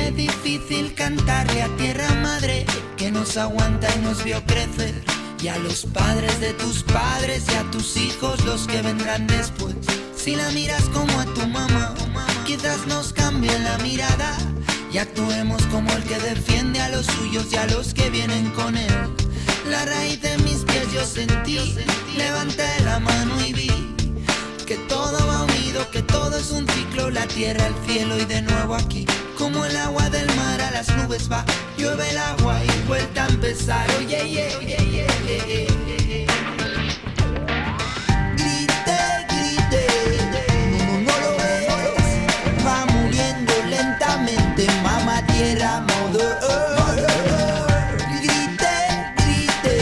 Es difícil cantarle a tierra madre que nos aguanta y nos vio crecer, y a los padres de tus padres y a tus hijos, los que vendrán después. Si la miras como a tu mamá, quizás nos cambie la mirada y actuemos como el que defiende a los suyos y a los que vienen con él. La raíz de mis pies yo sentí, levanté la mano y vi que todo va unido, que todo es un ciclo, la tierra, el cielo y de nuevo aquí. Como el agua del mar a las nubes va, llueve el agua y vuelta a empezar. Oye, yeah, yeah, yeah, yeah, yeah. Grite, grite, no lo ves, va muriendo lentamente, mamá tierra, mother earth. Grite, grite,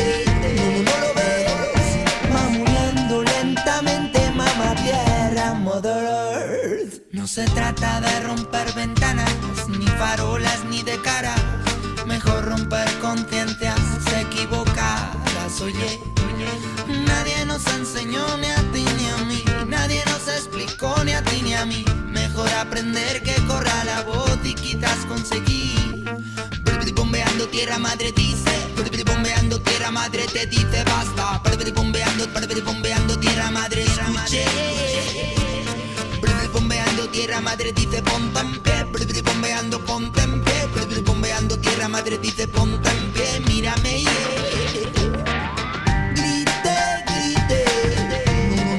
no lo ves, va muriendo lentamente, mamá tierra, mother earth. No se trata de romper ventanas, ni farolas, ni de cara. Mejor romper conciencias equivocadas, oye. Nadie nos enseñó ni a ti ni a mí, nadie nos explicó ni a ti ni a mí. Mejor aprender que corra la voz y quizás conseguir. Bombeando tierra madre dice, bombeando tierra madre te dice basta. Bombeando tierra madre escuché. Bombeando tierra madre dice ponte en pie, bombeando ponte en pie, bombeando tierra madre dice ponte en pie, mírame, grite, grite,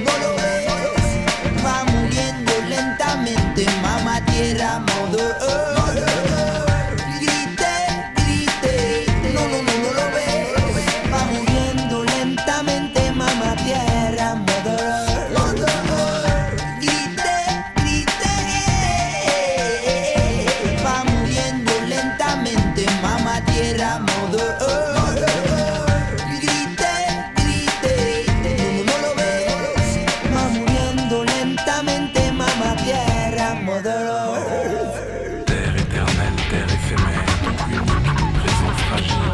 no lo ves, va muriendo lentamente, mamá tierra, mother earth. Grite, grite, no lo ves, va muriendo lentamente, mamá tierra, mother earth. Tierra, mother earth. Grite, grite, no lo ves, va muriendo lentamente, mamá tierra, mother earth. Terre éternelle, terre éphémère, ton unique présent fragile,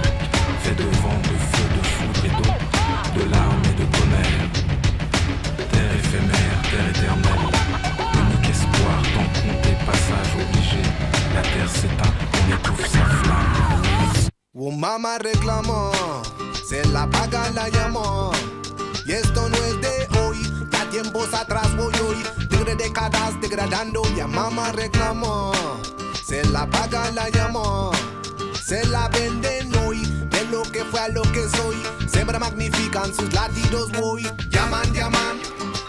fait de vent, de feu, de foudre et d'eau, de larmes et de tonnerre. Terre éphémère, terre éternelle, unique espoir, tant compté, passage obligé. La terre s'éteint, on étouffe sa flamme. Mamá reclamó, se la paga la llamó. Y esto no es de hoy, ya tiempos atrás voy hoy. Tigre décadas degradando, ya mamá reclamó. Se la paga la llamó, se la venden hoy. De lo que fue a lo que soy, siempre magnifican sus latidos voy. Llaman, llaman,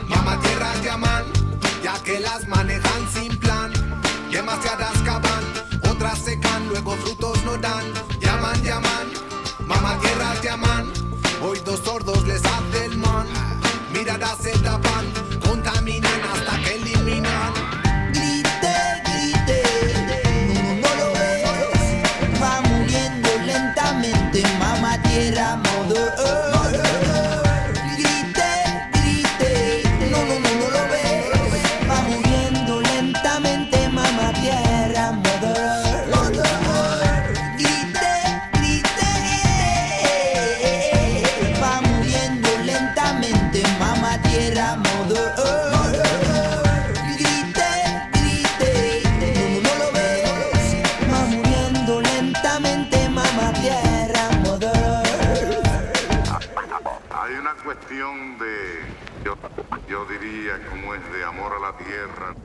mamá tierra llaman, ya que las manejan sin plan. Demasiadas cavan, otras secan, luego frutos no dan. Llaman, llaman, mamá tierra llaman, oídos sordos les hace el man. Miradas se tapan, contaminan hasta que eliminan. Grite, grite, no lo ves, va muriendo lentamente, mamá tierra, mother earth. Grite, grite, no lo ves, va muriendo lentamente, mamá tierra, mother earth. Tierra, mother earth. Grite, grite, no lo ves, va muriendo lentamente, mamá tierra, mother earth. Hay una cuestión de, yo diría, como es de amor a la tierra.